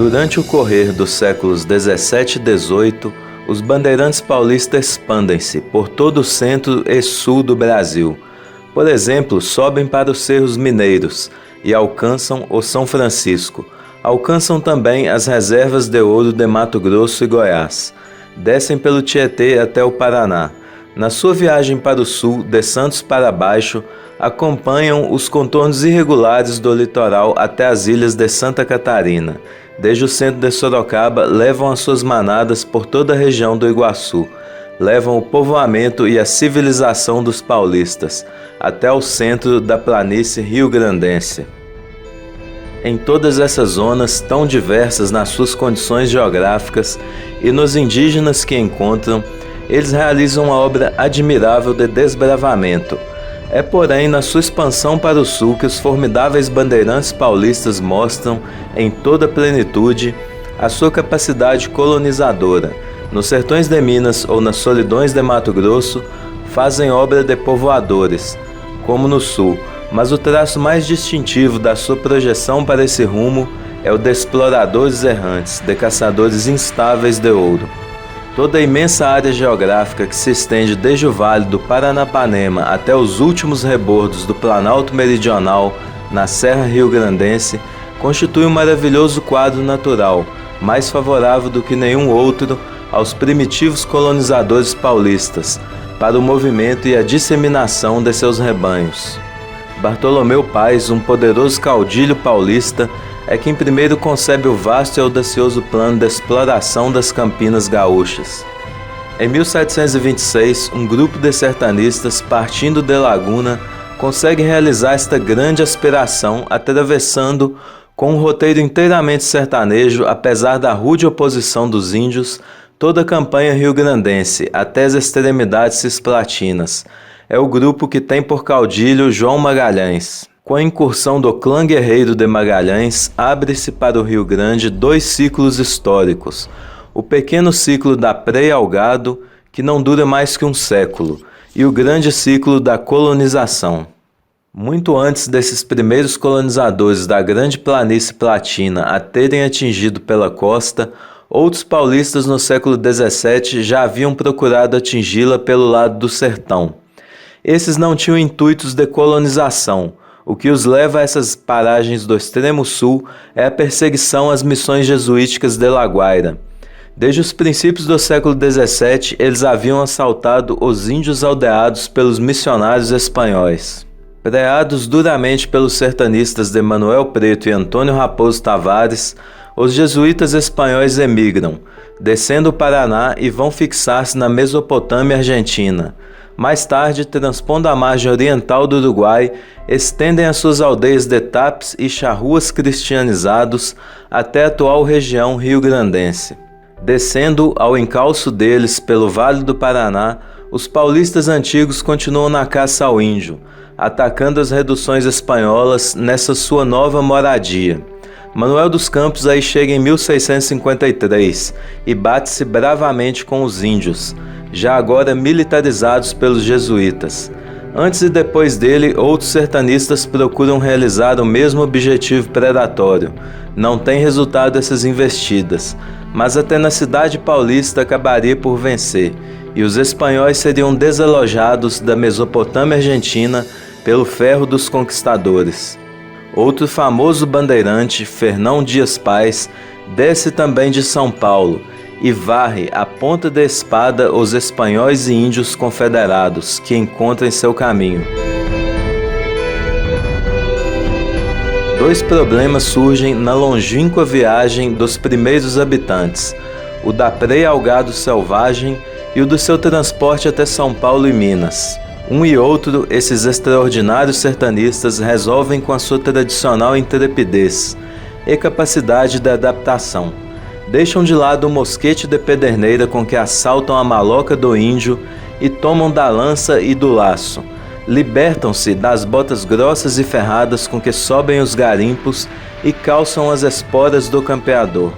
Durante o correr dos séculos 17 e 18, os bandeirantes paulistas expandem-se por todo o centro e sul do Brasil. Por exemplo, sobem para os Cerros Mineiros e alcançam o São Francisco. Alcançam também as reservas de ouro de Mato Grosso e Goiás. Descem pelo Tietê até o Paraná. Na sua viagem para o sul, de Santos para baixo, acompanham os contornos irregulares do litoral até as ilhas de Santa Catarina. Desde o centro de Sorocaba, levam as suas manadas por toda a região do Iguaçu. Levam o povoamento e a civilização dos paulistas, até o centro da planície rio-grandense. Em todas essas zonas, tão diversas nas suas condições geográficas e nos indígenas que encontram, eles realizam uma obra admirável de desbravamento. É, porém, na sua expansão para o sul que os formidáveis bandeirantes paulistas mostram, em toda a plenitude, a sua capacidade colonizadora. Nos sertões de Minas ou nas solidões de Mato Grosso, fazem obra de povoadores, como no sul, mas o traço mais distintivo da sua projeção para esse rumo é o de exploradores errantes, de caçadores instáveis de ouro. Toda a imensa área geográfica que se estende desde o Vale do Paranapanema até os últimos rebordos do Planalto Meridional, na Serra Rio-Grandense, constitui um maravilhoso quadro natural, mais favorável do que nenhum outro aos primitivos colonizadores paulistas, para o movimento e a disseminação de seus rebanhos. Bartolomeu Paz, um poderoso caudilho paulista, é quem primeiro concebe o vasto e audacioso plano de exploração das Campinas gaúchas. Em 1726, um grupo de sertanistas, partindo de Laguna, consegue realizar esta grande aspiração, atravessando, com um roteiro inteiramente sertanejo, apesar da rude oposição dos índios, toda a campanha rio-grandense, até as extremidades cisplatinas. É o grupo que tem por caudilho João Magalhães. Com a incursão do clã guerreiro de Magalhães, abre-se para o Rio Grande dois ciclos históricos. O pequeno ciclo da preia ao gado, que não dura mais que um século, e o grande ciclo da colonização. Muito antes desses primeiros colonizadores da grande planície platina a terem atingido pela costa, outros paulistas no século XVII já haviam procurado atingi-la pelo lado do sertão. Esses não tinham intuitos de colonização. O que os leva a essas paragens do extremo sul é a perseguição às missões jesuíticas de La Guaira. Desde os princípios do século XVII, eles haviam assaltado os índios aldeados pelos missionários espanhóis. Preados duramente pelos sertanistas de Manuel Preto e Antônio Raposo Tavares, os jesuítas espanhóis emigram, descendo o Paraná e vão fixar-se na Mesopotâmia argentina. Mais tarde, transpondo a margem oriental do Uruguai, estendem as suas aldeias de Tapes e charruas cristianizados até a atual região rio-grandense. Descendo ao encalço deles pelo Vale do Paraná, os paulistas antigos continuam na caça ao índio, atacando as reduções espanholas nessa sua nova moradia. Manuel dos Campos aí chega em 1653 e bate-se bravamente com os índios, já agora militarizados pelos jesuítas. Antes e depois dele, outros sertanistas procuram realizar o mesmo objetivo predatório. Não tem resultado essas investidas, mas até na cidade paulista acabaria por vencer, e os espanhóis seriam desalojados da Mesopotâmia argentina pelo ferro dos conquistadores. Outro famoso bandeirante, Fernão Dias Paz, desce também de São Paulo e varre à ponta da espada os espanhóis e índios confederados que encontram em seu caminho. Dois problemas surgem na longínqua viagem dos primeiros habitantes, o da preia ao gado selvagem e o do seu transporte até São Paulo e Minas. Um e outro, esses extraordinários sertanistas resolvem com a sua tradicional intrepidez e capacidade de adaptação. Deixam de lado o mosquete de pederneira com que assaltam a maloca do índio e tomam da lança e do laço. Libertam-se das botas grossas e ferradas com que sobem os garimpos e calçam as esporas do campeador.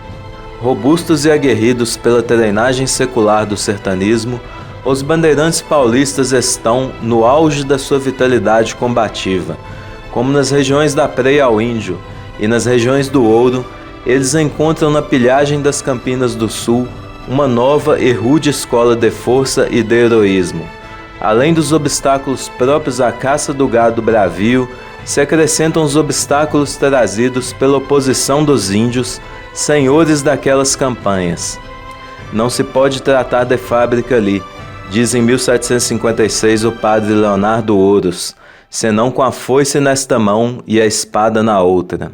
Robustos e aguerridos pela treinagem secular do sertanismo, os bandeirantes paulistas estão no auge da sua vitalidade combativa, como nas regiões da preia ao índio e nas regiões do ouro, eles encontram na pilhagem das Campinas do Sul uma nova e rude escola de força e de heroísmo. Além dos obstáculos próprios à caça do gado bravio, se acrescentam os obstáculos trazidos pela oposição dos índios, senhores daquelas campanhas. Não se pode tratar de fábrica ali, diz em 1756 o padre Leonardo Ouros, senão com a foice nesta mão e a espada na outra.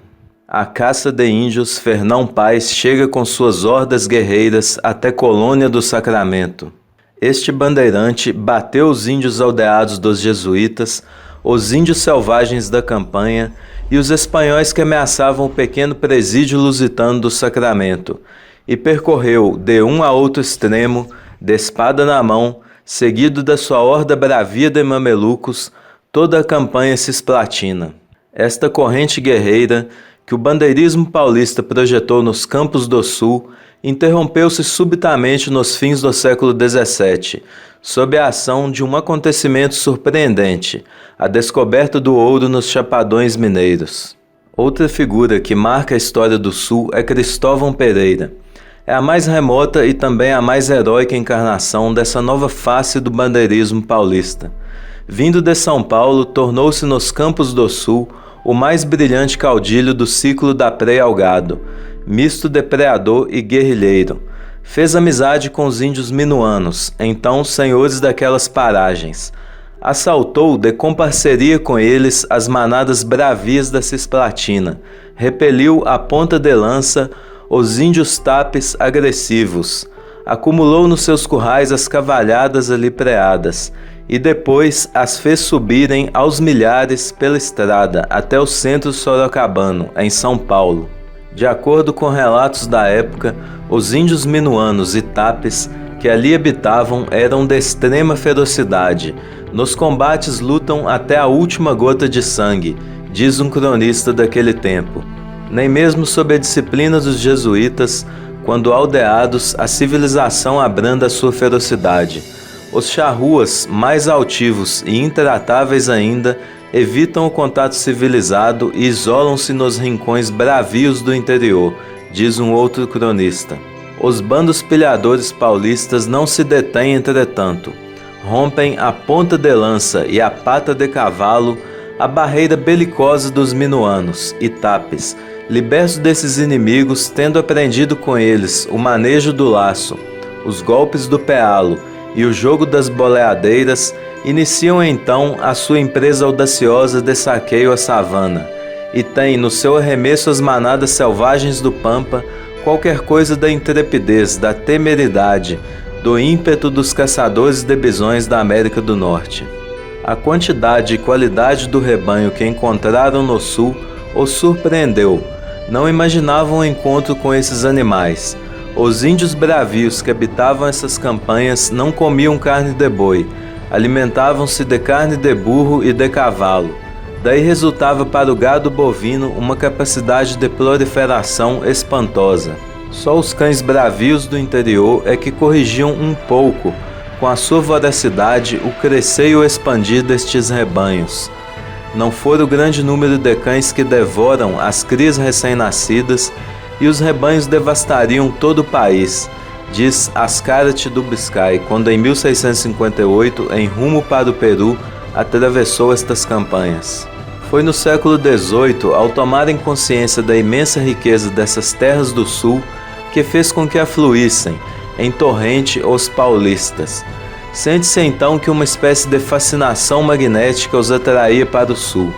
A caça de índios, Fernão Paz chega com suas hordas guerreiras até Colônia do Sacramento. Este bandeirante bateu os índios aldeados dos jesuítas, os índios selvagens da campanha e os espanhóis que ameaçavam o pequeno presídio lusitano do Sacramento, e percorreu de um a outro extremo, de espada na mão, seguido da sua horda bravia de mamelucos, toda a campanha cisplatina. Esta corrente guerreira, que o bandeirismo paulista projetou nos Campos do Sul, interrompeu-se subitamente nos fins do século XVII, sob a ação de um acontecimento surpreendente, a descoberta do ouro nos Chapadões Mineiros. Outra figura que marca a história do Sul é Cristóvão Pereira. É a mais remota e também a mais heróica encarnação dessa nova face do bandeirismo paulista. Vindo de São Paulo, tornou-se nos Campos do Sul o mais brilhante caudilho do ciclo da preia ao gado, misto de preador e guerrilheiro. Fez amizade com os índios minuanos, então senhores daquelas paragens. Assaltou de comparceria com eles as manadas bravias da Cisplatina. Repeliu à ponta de lança os índios tapes agressivos. Acumulou nos seus currais as cavalhadas ali preadas e depois as fez subirem aos milhares pela estrada até o centro sorocabano, em São Paulo. De acordo com relatos da época, os índios minuanos e tapes que ali habitavam eram de extrema ferocidade. Nos combates lutam até a última gota de sangue, diz um cronista daquele tempo. Nem mesmo sob a disciplina dos jesuítas, quando aldeados, a civilização abranda a sua ferocidade. Os charruas, mais altivos e intratáveis ainda, evitam o contato civilizado e isolam-se nos rincões bravios do interior, diz um outro cronista. Os bandos pilhadores paulistas não se detêm, entretanto. Rompem a ponta de lança e a pata de cavalo a barreira belicosa dos minuanos e tapes, libertos desses inimigos, tendo aprendido com eles o manejo do laço, os golpes do pealo e o jogo das boleadeiras, iniciam então a sua empresa audaciosa de saqueio à savana, e tem no seu arremesso às manadas selvagens do Pampa qualquer coisa da intrepidez, da temeridade, do ímpeto dos caçadores de bisões da América do Norte. A quantidade e qualidade do rebanho que encontraram no sul os surpreendeu. Não imaginavam o encontro com esses animais. Os índios bravios que habitavam essas campanhas não comiam carne de boi, alimentavam-se de carne de burro e de cavalo. Daí resultava para o gado bovino uma capacidade de proliferação espantosa. Só os cães bravios do interior é que corrigiam um pouco, com a sua voracidade, o crescer e o expandir destes rebanhos. Não for o grande número de cães que devoram as crias recém-nascidas, e os rebanhos devastariam todo o país, diz Ascarat do Biscay, quando em 1658, em rumo para o Peru, atravessou estas campanhas. Foi no século XVIII, ao tomarem consciência da imensa riqueza dessas terras do sul, que fez com que afluíssem, em torrente, os paulistas. Sente-se então que uma espécie de fascinação magnética os atraía para o sul.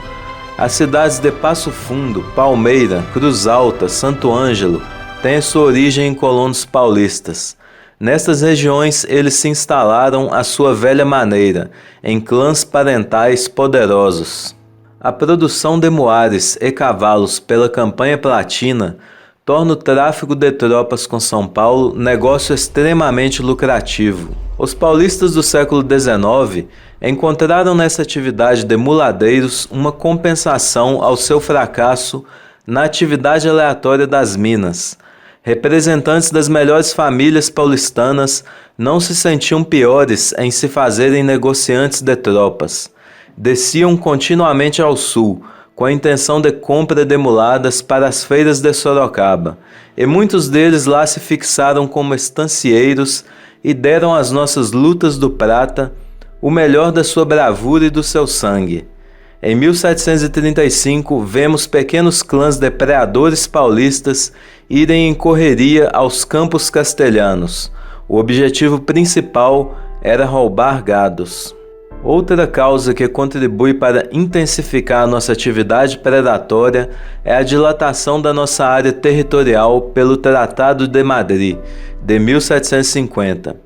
As cidades de Passo Fundo, Palmeira, Cruz Alta, Santo Ângelo têm sua origem em colonos paulistas. Nestas regiões eles se instalaram à sua velha maneira, em clãs parentais poderosos. A produção de muares e cavalos pela campanha platina torna o tráfico de tropas com São Paulo negócio extremamente lucrativo. Os paulistas do século XIX encontraram nessa atividade de muladeiros uma compensação ao seu fracasso na atividade aleatória das minas. Representantes das melhores famílias paulistanas não se sentiam piores em se fazerem negociantes de tropas. Desciam continuamente ao sul, com a intenção de compra de muladas para as feiras de Sorocaba, e muitos deles lá se fixaram como estancieiros e deram às nossas lutas do prata o melhor da sua bravura e do seu sangue. Em 1735, vemos pequenos clãs de preadores paulistas irem em correria aos campos castelhanos. O objetivo principal era roubar gados. Outra causa que contribui para intensificar nossa atividade predatória é a dilatação da nossa área territorial pelo Tratado de Madrid, de 1750.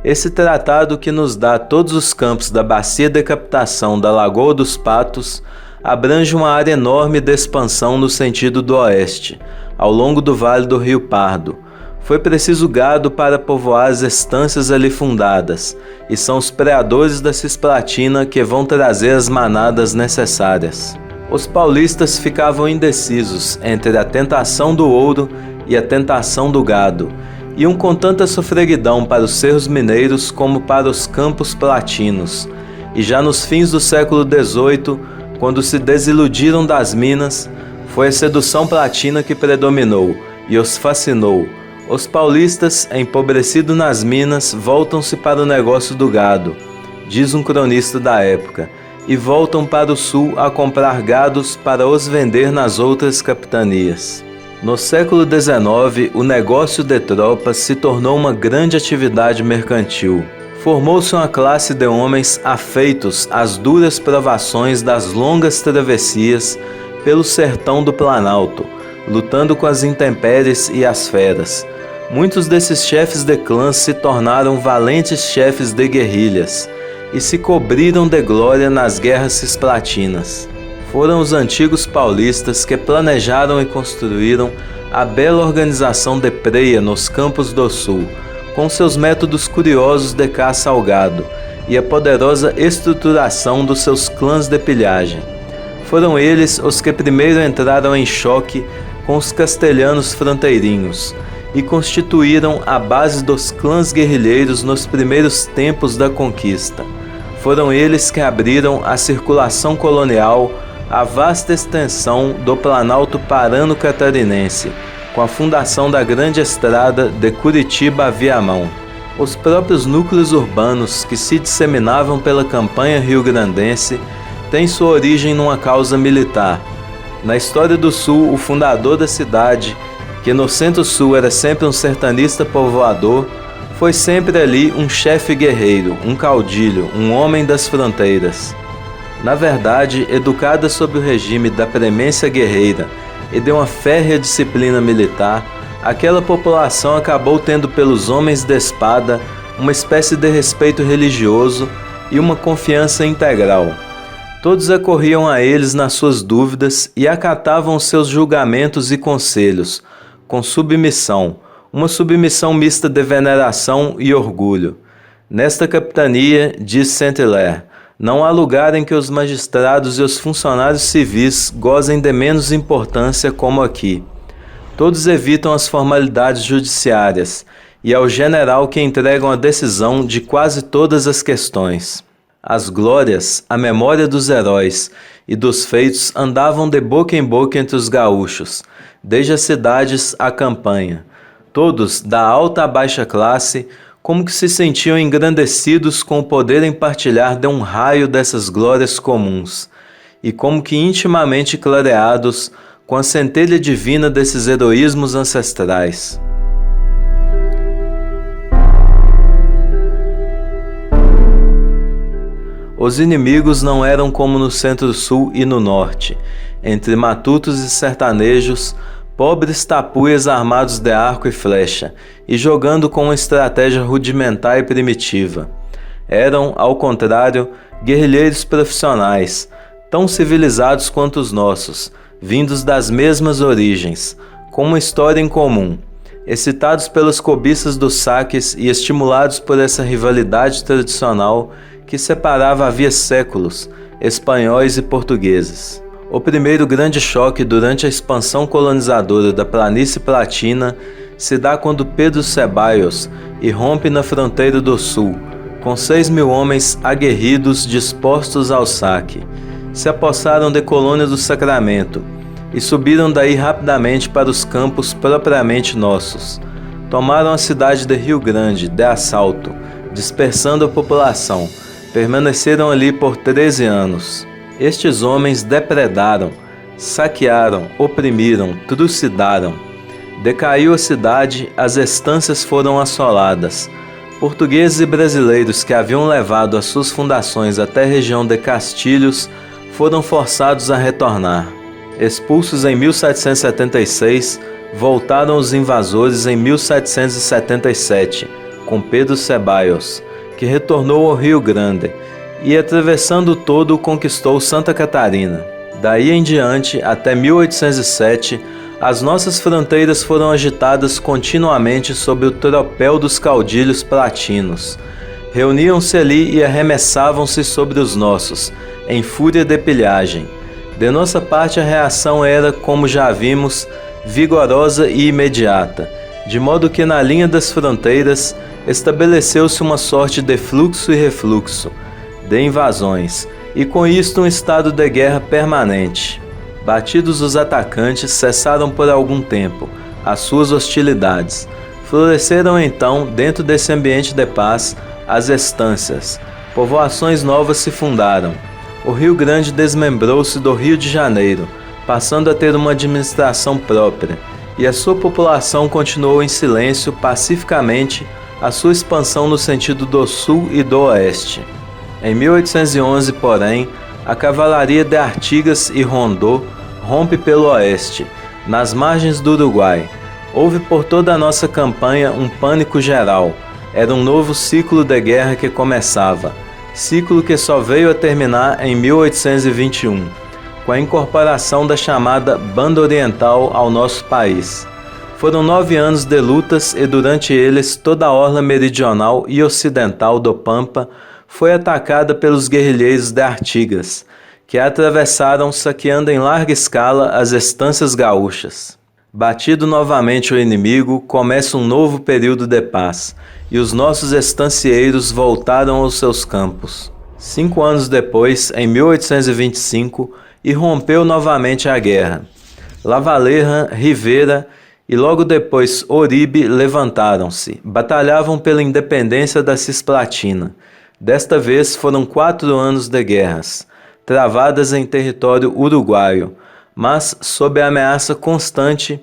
Esse tratado, que nos dá todos os campos da bacia de captação da Lagoa dos Patos, abrange uma área enorme de expansão no sentido do oeste, ao longo do Vale do Rio Pardo. Foi preciso gado para povoar as estâncias ali fundadas, e são os preadores da Cisplatina que vão trazer as manadas necessárias. Os paulistas ficavam indecisos entre a tentação do ouro e a tentação do gado, iam com tanta sofreguidão para os cerros mineiros como para os campos platinos, e já nos fins do século XVIII, quando se desiludiram das minas, foi a sedução platina que predominou e os fascinou. Os paulistas, empobrecidos nas minas, voltam-se para o negócio do gado, diz um cronista da época, e voltam para o sul a comprar gados para os vender nas outras capitanias. No século XIX, o negócio de tropas se tornou uma grande atividade mercantil. Formou-se uma classe de homens afeitos às duras provações das longas travessias pelo sertão do Planalto, lutando com as intempéries e as feras. Muitos desses chefes de clãs se tornaram valentes chefes de guerrilhas e se cobriram de glória nas guerras cisplatinas. Foram os antigos paulistas que planejaram e construíram a bela organização de preia nos campos do sul, com seus métodos curiosos de caça ao gado e a poderosa estruturação dos seus clãs de pilhagem. Foram eles os que primeiro entraram em choque com os castelhanos fronteirinhos e constituíram a base dos clãs guerrilheiros nos primeiros tempos da conquista. Foram eles que abriram a circulação colonial a vasta extensão do Planalto Parano-Catarinense, com a fundação da grande estrada de Curitiba a Viamão. Os próprios núcleos urbanos que se disseminavam pela campanha rio-grandense têm sua origem numa causa militar. Na história do Sul, o fundador da cidade, que no Centro-Sul era sempre um sertanista povoador, foi sempre ali um chefe guerreiro, um caudilho, um homem das fronteiras. Na verdade, educada sob o regime da premência guerreira e de uma férrea disciplina militar, aquela população acabou tendo pelos homens de espada uma espécie de respeito religioso e uma confiança integral. Todos acorriam a eles nas suas dúvidas e acatavam seus julgamentos e conselhos, com submissão, uma submissão mista de veneração e orgulho. Nesta capitania, diz Saint-Hilaire, não há lugar em que os magistrados e os funcionários civis gozem de menos importância como aqui. Todos evitam as formalidades judiciárias e é o general que entregam a decisão de quase todas as questões. As glórias, a memória dos heróis e dos feitos andavam de boca em boca entre os gaúchos, desde as cidades à campanha. Todos, da alta à baixa classe, como que se sentiam engrandecidos com o poder em partilhar de um raio dessas glórias comuns, e como que intimamente clareados com a centelha divina desses heroísmos ancestrais. Os inimigos não eram como no Centro-Sul e no Norte, entre matutos e sertanejos, pobres tapuias armados de arco e flecha, e jogando com uma estratégia rudimentar e primitiva. Eram, ao contrário, guerrilheiros profissionais, tão civilizados quanto os nossos, vindos das mesmas origens, com uma história em comum. Excitados pelas cobiças dos saques e estimulados por essa rivalidade tradicional que separava havia séculos espanhóis e portugueses. O primeiro grande choque durante a expansão colonizadora da planície platina se dá quando Pedro Ceballos irrompe na fronteira do sul, com 6.000 homens aguerridos dispostos ao saque. se apossaram de Colônia do Sacramento e subiram daí rapidamente para os campos propriamente nossos. Tomaram a cidade de Rio Grande de assalto, dispersando a população. Permaneceram ali por 13 anos. Estes homens depredaram, saquearam, oprimiram, trucidaram. Decaiu a cidade, as estâncias foram assoladas. Portugueses e brasileiros que haviam levado as suas fundações até a região de Castilhos foram forçados a retornar. Expulsos em 1776, voltaram os invasores em 1777, com Pedro Ceballos, que retornou ao Rio Grande e, atravessando todo, conquistou Santa Catarina. Daí em diante, até 1807, as nossas fronteiras foram agitadas continuamente sob o tropel dos caudilhos platinos. Reuniam-se ali e arremessavam-se sobre os nossos, em fúria de pilhagem. De nossa parte, a reação era, como já vimos, vigorosa e imediata, de modo que na linha das fronteiras estabeleceu-se uma sorte de fluxo e refluxo, de invasões, e com isto um estado de guerra permanente. Batidos os atacantes, cessaram por algum tempo as suas hostilidades. Floresceram então, dentro desse ambiente de paz, as estâncias. Povoações novas se fundaram. O Rio Grande desmembrou-se do Rio de Janeiro, passando a ter uma administração própria, e a sua população continuou em silêncio pacificamente a sua expansão no sentido do sul e do oeste. Em 1811, porém, a cavalaria de Artigas e Rondô rompe pelo oeste, nas margens do Uruguai. Houve por toda a nossa campanha um pânico geral. Era um novo ciclo de guerra que começava, ciclo que só veio a terminar em 1821, com a incorporação da chamada Banda Oriental ao nosso país. Foram 9 anos de lutas e durante eles toda a orla meridional e ocidental do Pampa foi atacada pelos guerrilheiros de Artigas, que atravessaram saqueando em larga escala as estâncias gaúchas. Batido novamente o inimigo, começa um novo período de paz, e os nossos estancieiros voltaram aos seus campos. 5 anos depois, em 1825, irrompeu novamente a guerra. Lavalleja, Rivera e logo depois Oribe levantaram-se, batalhavam pela independência da Cisplatina. Desta vez foram 4 anos de guerras, travadas em território uruguaio, mas sob a ameaça constante,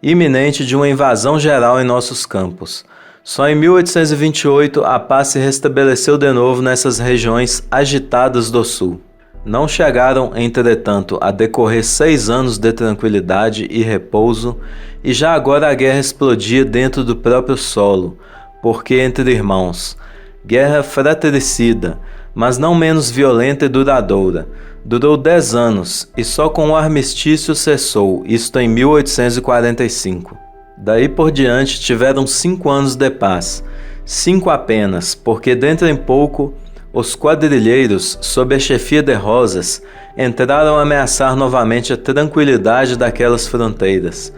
iminente de uma invasão geral em nossos campos. Só em 1828 a paz se restabeleceu de novo nessas regiões agitadas do sul. Não chegaram, entretanto, a decorrer 6 anos de tranquilidade e repouso, e já agora a guerra explodia dentro do próprio solo, porque entre irmãos, guerra fratricida, mas não menos violenta e duradoura, durou 10 anos e só com o armistício cessou, isto em 1845. Daí por diante tiveram 5 anos de paz, 5 apenas, porque dentro em pouco os quadrilheiros, sob a chefia de Rosas, entraram a ameaçar novamente a tranquilidade daquelas fronteiras.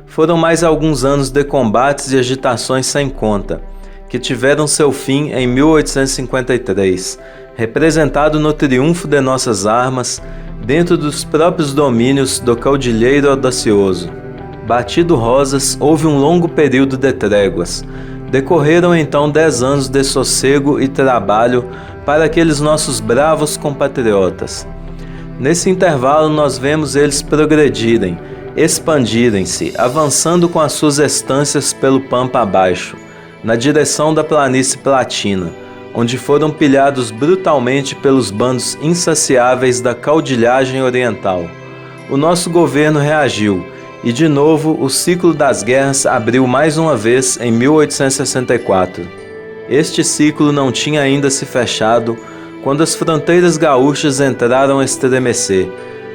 Foram mais alguns anos de combates e agitações sem conta, que tiveram seu fim em 1853, representado no triunfo de nossas armas dentro dos próprios domínios do caudilheiro audacioso. Batido Rosas, houve um longo período de tréguas. Decorreram então 10 anos de sossego e trabalho para aqueles nossos bravos compatriotas. Nesse intervalo nós vemos eles progredirem, expandirem-se, avançando com as suas estâncias pelo Pampa abaixo, na direção da planície platina, onde foram pilhados brutalmente pelos bandos insaciáveis da caudilhagem oriental. O nosso governo reagiu, e de novo o ciclo das guerras abriu mais uma vez em 1864. Este ciclo não tinha ainda se fechado quando as fronteiras gaúchas entraram a estremecer,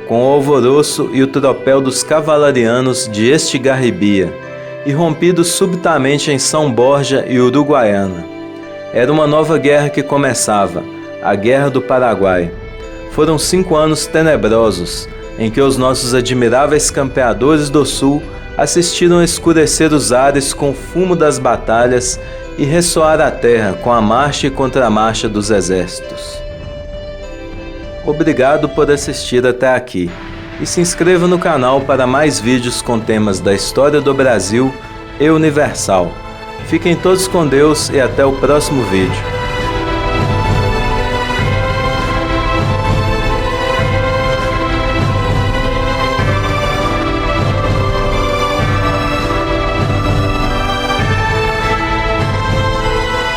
com o alvoroço e o tropel dos cavalarianos de Estigarribia, irrompidos subitamente em São Borja e Uruguaiana. Era uma nova guerra que começava, a Guerra do Paraguai. Foram 5 anos tenebrosos, em que os nossos admiráveis campeadores do Sul assistiram a escurecer os ares com o fumo das batalhas e ressoar a terra com a marcha e contramarcha dos exércitos. Obrigado por assistir até aqui e se inscreva no canal para mais vídeos com temas da história do Brasil e universal. Fiquem todos com Deus e até o próximo vídeo.